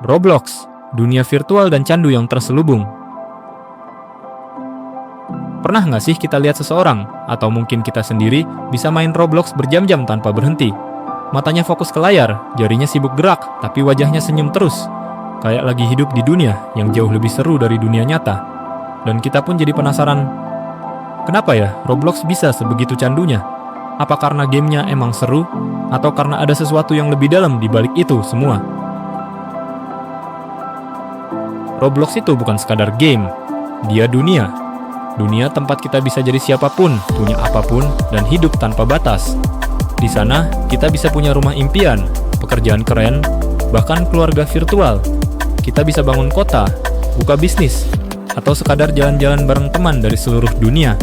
Roblox, dunia virtual dan candu yang terselubung. Pernah nggak sih kita lihat seseorang, atau mungkin kita sendiri, bisa main Roblox berjam-jam tanpa berhenti? Matanya fokus ke layar, jarinya sibuk gerak, tapi wajahnya senyum terus. Kayak lagi hidup di dunia yang jauh lebih seru dari dunia nyata. Dan kita pun jadi penasaran, kenapa ya Roblox bisa sebegitu candunya? Apa karena gamenya emang seru, atau karena ada sesuatu yang lebih dalam di balik itu semua? Roblox itu bukan sekadar game, dia dunia. Dunia tempat kita bisa jadi siapapun, punya apapun, dan hidup tanpa batas. Di sana, kita bisa punya rumah impian, pekerjaan keren, bahkan keluarga virtual. Kita bisa bangun kota, buka bisnis, atau sekadar jalan-jalan bareng teman dari seluruh dunia.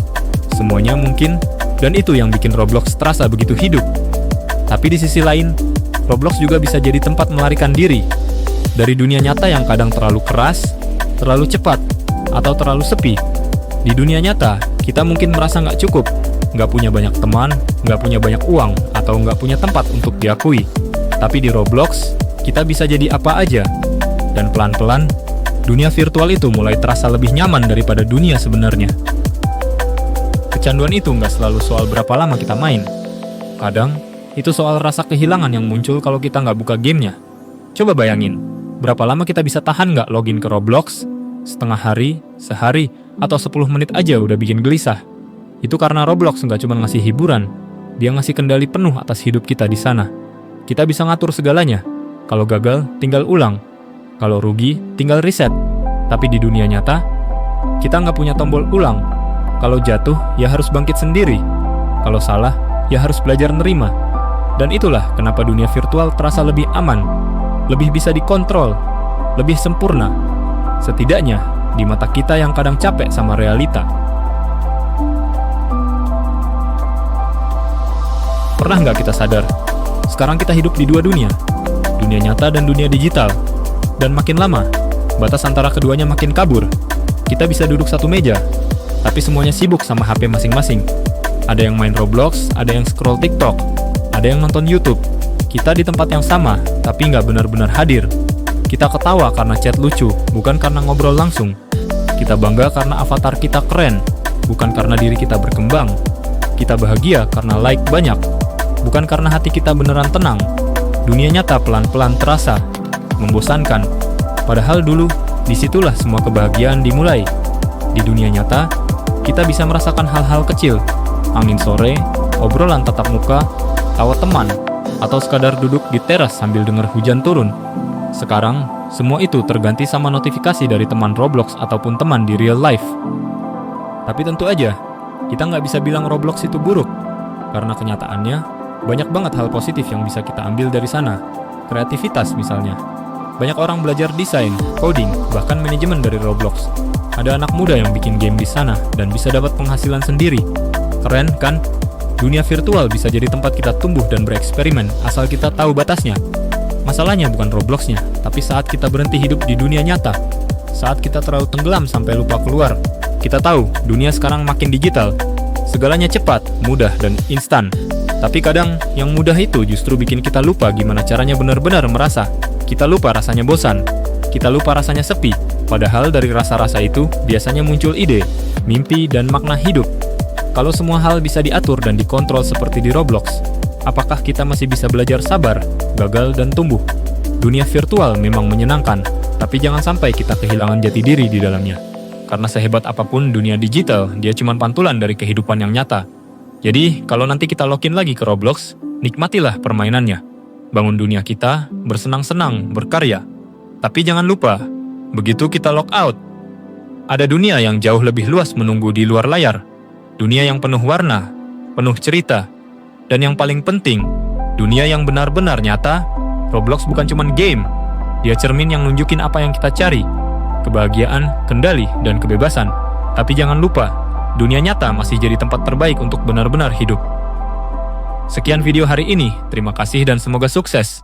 Semuanya mungkin, dan itu yang bikin Roblox terasa begitu hidup. Tapi di sisi lain, Roblox juga bisa jadi tempat melarikan diri dari dunia nyata yang kadang terlalu keras, terlalu cepat, atau terlalu sepi. Di dunia nyata, kita mungkin merasa nggak cukup, nggak punya banyak teman, nggak punya banyak uang, atau nggak punya tempat untuk diakui. Tapi di Roblox, kita bisa jadi apa aja. Dan pelan-pelan, dunia virtual itu mulai terasa lebih nyaman daripada dunia sebenarnya. Kecanduan itu nggak selalu soal berapa lama kita main. Kadang, itu soal rasa kehilangan yang muncul kalau kita nggak buka gamenya. Coba bayangin, berapa lama kita bisa tahan nggak login ke Roblox? Setengah hari, sehari, atau 10 menit aja udah bikin gelisah. Itu karena Roblox nggak cuma ngasih hiburan, dia ngasih kendali penuh atas hidup kita di sana. Kita bisa ngatur segalanya. Kalau gagal, tinggal ulang. Kalau rugi, tinggal reset. Tapi di dunia nyata, kita nggak punya tombol ulang. Kalau jatuh, ya harus bangkit sendiri. Kalau salah, ya harus belajar nerima. Dan itulah kenapa dunia virtual terasa lebih aman, lebih bisa dikontrol, lebih sempurna. Setidaknya, di mata kita yang kadang capek sama realita. Pernah nggak kita sadar, sekarang kita hidup di dua dunia nyata dan dunia digital. Dan makin lama, batas antara keduanya makin kabur. Kita bisa duduk satu meja, tapi semuanya sibuk sama HP masing-masing. Ada yang main Roblox, ada yang scroll TikTok, ada yang nonton YouTube. Kita di tempat yang sama, tapi nggak benar-benar hadir. Kita ketawa karena chat lucu, bukan karena ngobrol langsung. Kita bangga karena avatar kita keren, bukan karena diri kita berkembang. Kita bahagia karena like banyak, bukan karena hati kita beneran tenang. Dunia nyata pelan-pelan terasa membosankan. Padahal dulu, disitulah semua kebahagiaan dimulai. Di dunia nyata, kita bisa merasakan hal-hal kecil. Angin sore, obrolan tatap muka, tawa teman, atau sekadar duduk di teras sambil dengar hujan turun. Sekarang, semua itu terganti sama notifikasi dari teman Roblox ataupun teman di real life. Tapi tentu aja, kita nggak bisa bilang Roblox itu buruk. Karena kenyataannya, banyak banget hal positif yang bisa kita ambil dari sana. Kreativitas misalnya. Banyak orang belajar desain, coding, bahkan manajemen dari Roblox. Ada anak muda yang bikin game di sana dan bisa dapat penghasilan sendiri. Keren kan? Dunia virtual bisa jadi tempat kita tumbuh dan bereksperimen asal kita tahu batasnya. Masalahnya bukan Robloxnya, tapi saat kita berhenti hidup di dunia nyata. Saat kita terlalu tenggelam sampai lupa keluar. Kita tahu, dunia sekarang makin digital. Segalanya cepat, mudah, dan instan. Tapi kadang, yang mudah itu justru bikin kita lupa gimana caranya benar-benar merasa. Kita lupa rasanya bosan. Kita lupa rasanya sepi. Padahal dari rasa-rasa itu, biasanya muncul ide, mimpi, dan makna hidup. Kalau semua hal bisa diatur dan dikontrol seperti di Roblox, apakah kita masih bisa belajar sabar, gagal, dan tumbuh? Dunia virtual memang menyenangkan, tapi jangan sampai kita kehilangan jati diri di dalamnya. Karena sehebat apapun dunia digital, dia cuma pantulan dari kehidupan yang nyata. Jadi, kalau nanti kita login lagi ke Roblox, nikmatilah permainannya. Bangun dunia kita, bersenang-senang, berkarya. Tapi jangan lupa, begitu kita log out, ada dunia yang jauh lebih luas menunggu di luar layar. Dunia yang penuh warna, penuh cerita, dan yang paling penting, dunia yang benar-benar nyata. Roblox bukan cuma game, dia cermin yang nunjukin apa yang kita cari. Kebahagiaan, kendali, dan kebebasan. Tapi jangan lupa, dunia nyata masih jadi tempat terbaik untuk benar-benar hidup. Sekian video hari ini, terima kasih dan semoga sukses.